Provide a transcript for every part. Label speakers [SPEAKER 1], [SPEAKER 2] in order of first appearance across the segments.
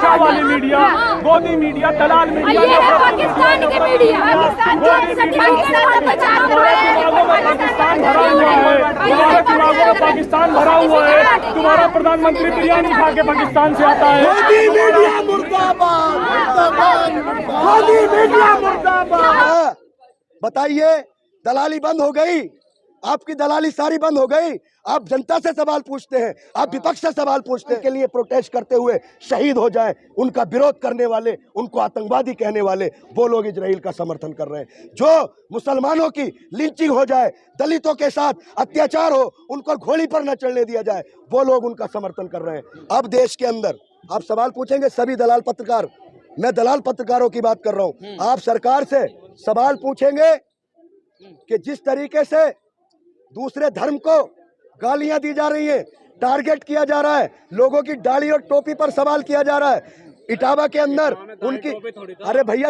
[SPEAKER 1] नशा वाली मीडिया, गोदी मीडिया, दलाल मीडिया,
[SPEAKER 2] ये है पाकिस्तान की मीडिया। पाकिस्तान
[SPEAKER 1] भरा हुआ है, तुम्हारे दिमागों में पाकिस्तान भरा हुआ है। तुम्हारा प्रधानमंत्री बिरयानी खा के पाकिस्तान से आता है।
[SPEAKER 3] मोदी मीडिया मुर्दाबाद, मुर्दाबाद, मोदी मीडिया मुर्दाबाद। बताइए, दलाली बंद हो गई? आपकी दलाली सारी बंद हो गई? आप जनता से सवाल पूछते हैं, आप विपक्ष से सवाल पूछते हैं के लिए प्रोटेस्ट करते हुए शहीद हो जाए, उनका विरोध करने वाले, उनको आतंकवादी कहने वाले, वो लोग इजराइल का समर्थन कर रहे हैं। जो मुसलमानों की लिंचिंग हो जाए, दलितों के साथ अत्याचार हो, उनको घोड़ी पर न चढ़ने दिया जाए, वो लोग उनका समर्थन कर रहे हैं। अब देश के अंदर आप सवाल पूछेंगे, सभी दलाल पत्रकार, मैं दलाल पत्रकारों की बात कर रहा हूँ, आप सरकार से सवाल पूछेंगे कि जिस तरीके से दूसरे धर्म को गालियां दी जा रही हैं, टारगेट किया जा रहा है, लोगों की दाढ़ी और टोपी पर सवाल किया जा रहा है, इटावा के अंदर उनकी, अरे भैया,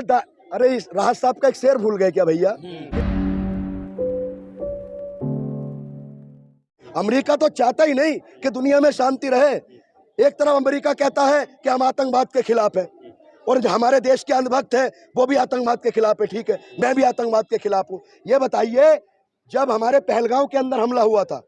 [SPEAKER 3] अरे राहत साहब का एक शेर भूल गए क्या भैया? अमेरिका तो चाहता ही नहीं कि दुनिया में शांति रहे। एक तरफ अमेरिका कहता है कि हम आतंकवाद के खिलाफ है, और जो हमारे देश के अंधभक्त है वो भी आतंकवाद के खिलाफ है। ठीक है, मैं भी आतंकवाद के खिलाफ हूँ। ये बताइए, जब हमारे पहलगांव के अंदर हमला हुआ था,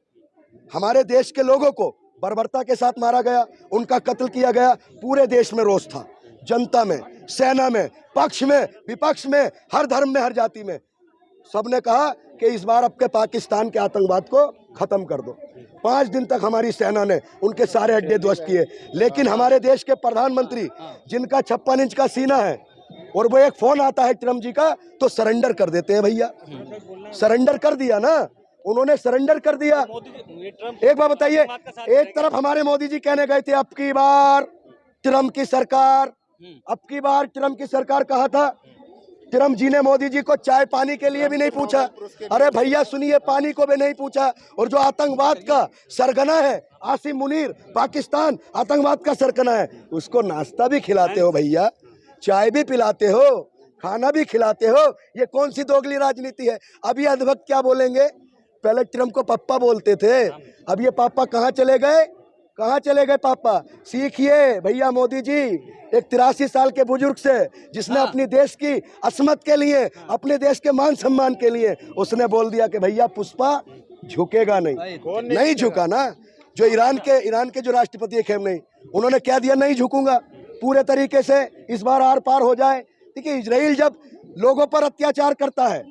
[SPEAKER 3] हमारे देश के लोगों को बर्बरता के साथ मारा गया, उनका कत्ल किया गया, पूरे देश में रोष था, जनता में, सेना में, पक्ष में, विपक्ष में, हर धर्म में, हर जाति में। सबने कहा कि इस बार आपके पाकिस्तान के आतंकवाद को खत्म कर दो। 5 दिन तक हमारी सेना ने उनके सारे अड्डे ध्वस्त किए, लेकिन हमारे देश के प्रधानमंत्री, जिनका 56 इंच का सीना है, और वो एक फोन आता है ट्रम्प जी का, तो सरेंडर कर देते हैं भैया। सरेंडर कर दिया ना, उन्होंने सरेंडर कर दिया। एक बात बताइए, एक तरफ हमारे मोदी जी कहने गए थे अब की बार ट्रम्प की सरकार, अब की बार ट्रम्प की सरकार कहा था, ट्रम्प जी ने मोदी जी को चाय पानी के लिए भी नहीं पूछा। अरे भैया सुनिए, पानी को भी नहीं पूछा। और जो आतंकवाद का सरगना है आसिम मुनीर, पाकिस्तान आतंकवाद का सरगना है, उसको नाश्ता भी खिलाते हो भैया, चाय भी पिलाते हो, खाना भी खिलाते हो। ये कौन सी दोगली राजनीति है? अभी अधभक्त क्या बोलेंगे? पहले ट्रम्प को पापा बोलते थे, अब ये पापा कहाँ चले गए? कहाँ चले गए पापा? सीखिए भैया मोदी जी, एक 83 साल के बुजुर्ग से, जिसने अपनी देश की असमत के लिए, अपने देश के मान सम्मान के लिए, उसने बोल दिया कि भैया पुष्पा झुकेगा नहीं। नहीं झुका ना। जो ईरान के जो राष्ट्रपति है खेमनेई, उन्होंने क्या दिया? नहीं झुकूंगा। पूरे तरीके से इस बार आर पार हो जाए। देखिए, इजराइल जब लोगों पर अत्याचार करता है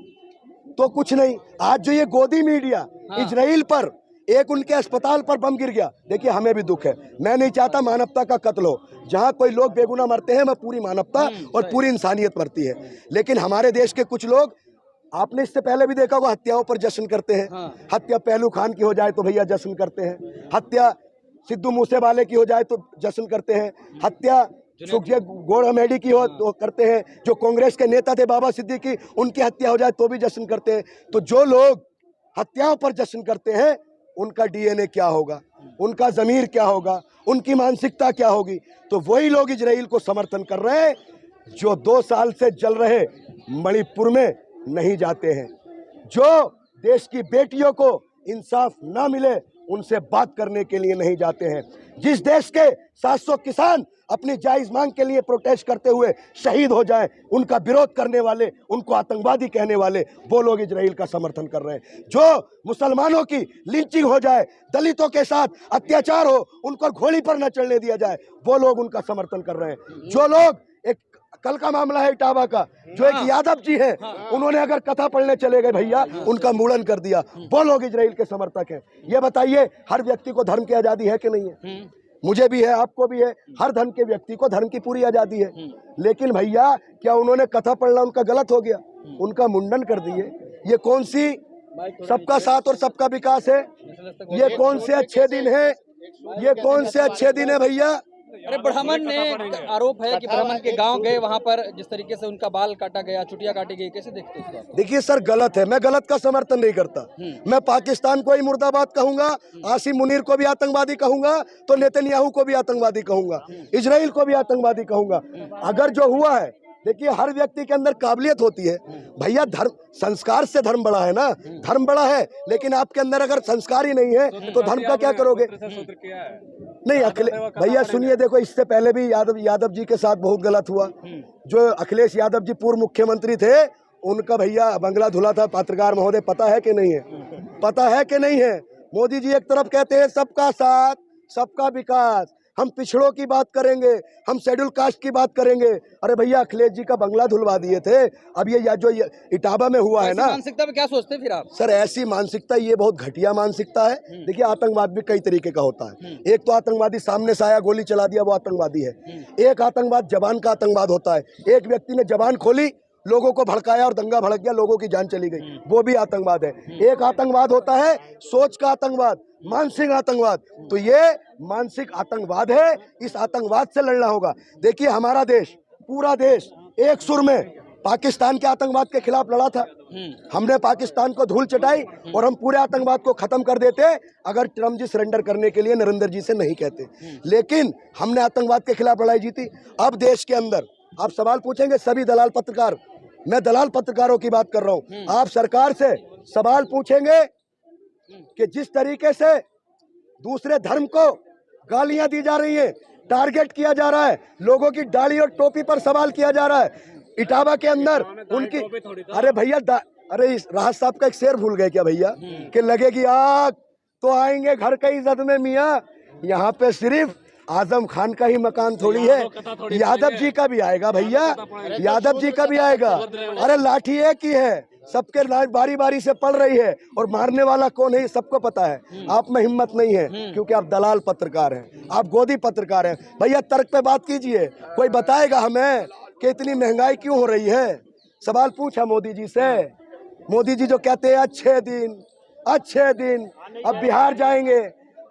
[SPEAKER 3] तो कुछ नहीं। आज जो ये गोदी मीडिया इजराइल पर, एक उनके अस्पताल पर बम गिर गया, देखिए हमें भी दुख है। मैं नहीं चाहता मानवता का कत्ल हो। जहां कोई लोग बेगुनाह मरते हैं, मैं पूरी मानवता और पूरी इंसानियत मरती है। लेकिन हमारे देश के कुछ लोग, आपने इससे पहले भी देखा होगा, हत्याओं पर जश्न करते हैं। हत्या पहलू खान की हो जाए तो भैया जश्न करते हैं, हत्या सिद्धू मूसेवाले की हो जाए तो जश्न करते हैं, हत्या सुखदेव गौड़ अमेडी की हो तो करते हैं, जो कांग्रेस के नेता थे बाबा सिद्दीकी, उनकी हत्या हो जाए तो भी जश्न करते हैं। तो जो लोग हत्याओं पर जश्न करते हैं, उनका डीएनए क्या होगा, उनका ज़मीर क्या होगा, उनकी मानसिकता क्या होगी? तो वही लोग इजराइल को समर्थन कर रहे हैं जो 2 साल से जल रहे मणिपुर में नहीं जाते हैं, जो देश की बेटियों को इंसाफ ना मिले उनसे बात करने के लिए नहीं जाते हैं, जिस देश के 700 किसान अपनी जायज मांग के लिए प्रोटेस्ट करते हुए शहीद हो जाए, उनका विरोध करने वाले, उनको आतंकवादी कहने वाले, वो लोग इजराइल का समर्थन कर रहे हैं। जो मुसलमानों की लिंचिंग हो जाए, दलितों के साथ अत्याचार हो, उनको घोड़ी पर न चढ़ने दिया जाए, वो लोग उनका समर्थन कर रहे हैं। जो लोग, एक कल का मामला है इटावा का, जो एक यादव जी हैं, उन्होंने अगर कथा पढ़ने चले गए भैया, उनका मूड़न कर दिया, वो लोग इजराइल के समर्थक हैं। ये बताइए, हर व्यक्ति को धर्म की आजादी है कि नहीं है? मुझे भी है, आपको भी है, हर धर्म के व्यक्ति को धर्म की पूरी आजादी है। लेकिन भैया, क्या उन्होंने कथा पढ़ना उनका गलत हो गया? उनका मुंडन कर दिए। ये कौन सी सबका साथ और सबका विकास है? ये कौन से अच्छे दिन है? ये कौन से अच्छे दिन है भैया?
[SPEAKER 4] अरे ब्राह्मण ने आरोप है कि ब्राह्मण के गांव गए, वहां पर जिस तरीके से उनका बाल काटा गया, चुटिया काटी गई, कैसे देखते हैं इसको?
[SPEAKER 3] देखिए सर, गलत है। मैं गलत का समर्थन नहीं करता। मैं पाकिस्तान को ही मुर्दाबाद कहूंगा, आसिम मुनीर को भी आतंकवादी कहूंगा, तो नेतन्याहू को भी आतंकवादी कहूंगा, इजराइल को भी आतंकवादी कहूंगा। अगर जो हुआ है, देखिए हर व्यक्ति के अंदर काबिलियत होती है भैया। धर्म, संस्कार से धर्म बड़ा है ना। धर्म बड़ा है, लेकिन आपके अंदर अगर संस्कार ही नहीं है तो धर्म का क्या करोगे? नहीं भैया सुनिए, देखो इससे पहले भी यादव जी के साथ बहुत गलत हुआ। जो अखिलेश यादव जी पूर्व मुख्यमंत्री थे, उनका भैया बंगला धुला था। पत्रकार महोदय, पता है कि नहीं है? पता है कि नहीं है? मोदी जी एक तरफ कहते हैं सबका साथ सबका विकास, हम पिछड़ों की बात करेंगे, हम शेड्यूल कास्ट की बात करेंगे। अरे भैया अखिलेश जी का बंगला धुलवा दिए थे। अब ये जो इटावा में हुआ है ना,
[SPEAKER 4] मानसिकता पे क्या सोचते फिर आप?
[SPEAKER 3] सर ऐसी मानसिकता, ये बहुत घटिया मानसिकता है। देखिए आतंकवाद भी कई तरीके का होता है। एक तो आतंकवादी सामने से आया, गोली चला दिया, वो आतंकवादी है। एक आतंकवाद जबान का आतंकवाद होता है। एक व्यक्ति ने जबान खोली, लोगों को भड़काया और दंगा भड़क गया, लोगों की जान चली गई, वो भी आतंकवाद है। एक आतंकवाद होता है सोच का आतंकवाद, मानसिक आतंकवाद। तो ये मानसिक आतंकवाद है, इस आतंकवाद से लड़ना होगा। देखिए हमारा देश, पूरा देश एक सुर में पाकिस्तान के आतंकवाद के खिलाफ लड़ा था। हमने पाकिस्तान को धूल चटाई और हम पूरे आतंकवाद को खत्म कर देते अगर ट्रम्प जी सरेंडर करने के लिए नरेंद्र जी से नहीं कहते। लेकिन हमने आतंकवाद के खिलाफ लड़ाई जीती। अब देश के अंदर आप सवाल पूछेंगे, सभी दलाल पत्रकार, मैं दलाल पत्रकारों की बात कर रहा हूं, आप सरकार से सवाल पूछेंगे कि जिस तरीके से दूसरे धर्म को गालियां दी जा रही हैं, टारगेट किया जा रहा है, लोगों की दाढ़ी और टोपी पर सवाल किया जा रहा है। इटावा के अंदर उनकी, अरे भैया अरे राहत साहब का एक शेर भूल गए क्या भैया, कि लगेगी आग तो आएंगे घर की इज्जत में मियाँ। यहाँ पे सिर्फ आजम खान का ही मकान थोड़ी है, यादव जी का भी आएगा भैया, यादव जी का भी आएगा। अरे लाठी एक ही है, सबके बारी बारी से पड़ रही है, और मारने वाला कौन है सबको पता है। आप में हिम्मत नहीं है क्योंकि आप दलाल पत्रकार हैं, आप गोदी पत्रकार हैं। भैया तर्क पे बात कीजिए, कोई बताएगा हमें कि इतनी महंगाई क्यों हो रही है? सवाल पूछा मोदी जी से, मोदी जी जो कहते हैं अच्छे दिन, अब बिहार जाएंगे,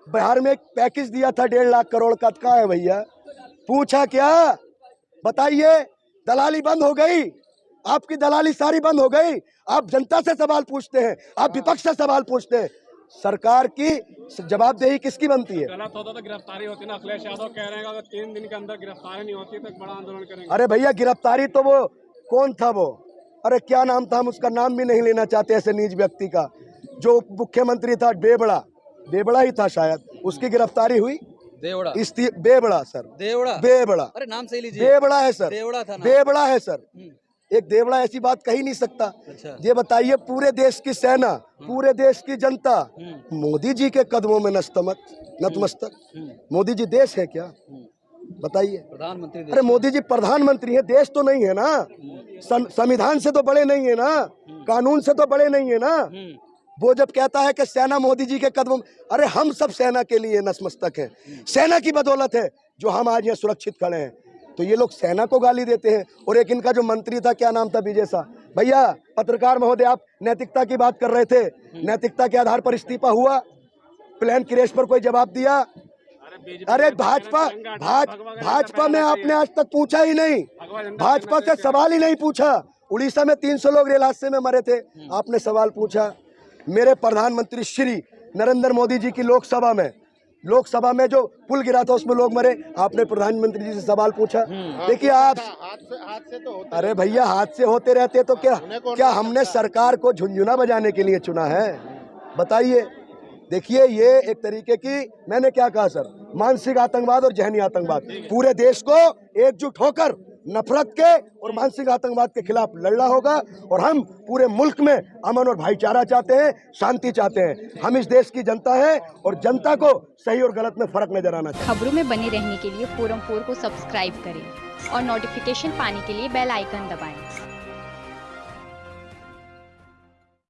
[SPEAKER 3] बिहार में एक पैकेज दिया था 1.5 लाख करोड़ का, कहाँ है भैया? पूछा क्या? बताइए। दलाली बंद हो गई, आपकी दलाली सारी बंद हो गई। आप जनता से सवाल पूछते हैं, आप विपक्ष से सवाल पूछते हैं, सरकार की जवाबदेही किसकी बनती है?
[SPEAKER 1] गलत होता तो गिरफ्तारी होती ना। अखिलेश यादव कह रहे हैं अगर 3 दिन के अंदर गिरफ्तारी नहीं होती तो बड़ा आंदोलन करेंगे।
[SPEAKER 3] अरे भैया गिरफ्तारी तो वो कौन था वो, अरे क्या नाम था, हम उसका नाम भी नहीं लेना चाहते, ऐसे नीच व्यक्ति का। जो मुख्यमंत्री था बेबड़ा ही था शायद, उसकी गिरफ्तारी हुई। बेबड़ा सर, बेबड़ा, अरे नाम से लीजिए, बेबड़ा है सर, बेबड़ा है सर। एक देवड़ा ऐसी बात कही नहीं सकता। अच्छा। ये बताइए, पूरे देश की सेना, पूरे देश की जनता मोदी जी के कदमों में नतमस्तक। मोदी जी देश है क्या? बताइए। प्रधानमंत्री। अरे मोदी जी प्रधानमंत्री है, देश तो नहीं है ना। संविधान से तो बड़े नहीं है ना, कानून से तो बड़े नहीं है ना। वो जब कहता है कि सेना मोदी जी के कदमों, अरे हम सब सेना के लिए नतमस्तक हैं, सेना की बदौलत है जो हम आज यहाँ सुरक्षित खड़े हैं। तो ये लोग सेना को गाली देते हैं। और एक इनका जो मंत्री था, क्या नाम था, विजय शाह। भैया पत्रकार महोदय, आप नैतिकता की बात कर रहे थे, नैतिकता के आधार पर इस्तीफा हुआ? प्लेन क्रैश पर कोई जवाब दिया? अरे भाजपा में आपने आज तक पूछा ही नहीं, भाजपा से सवाल ही नहीं पूछा। उड़ीसा में 300 लोग रेल हादसे में मरे थे, आपने सवाल पूछा? मेरे प्रधानमंत्री श्री नरेंद्र मोदी जी की लोकसभा में जो पुल गिरा था उसमें लोग मरे, आपने प्रधानमंत्री जी से सवाल पूछा? देखिए आप, हाथ से तो अरे भैया हाथ से होते रहते तो क्या हमने सरकार को झुनझुना बजाने के लिए चुना है? बताइए। देखिए ये एक तरीके की, मैंने क्या कहा सर, मानसिक आतंकवाद और जहनी आतंकवाद। पूरे देश को एकजुट होकर नफरत के और मानसिक आतंकवाद के खिलाफ लड़ना होगा। और हम पूरे मुल्क में अमन और भाईचारा चाहते हैं, शांति चाहते हैं। हम इस देश की जनता है और जनता को सही और गलत में फर्क नजर आना चाहिए।
[SPEAKER 5] खबरों में बने रहने के लिए फोरम 4 को सब्सक्राइब करें और नोटिफिकेशन पाने के लिए बेल आइकन दबाएं।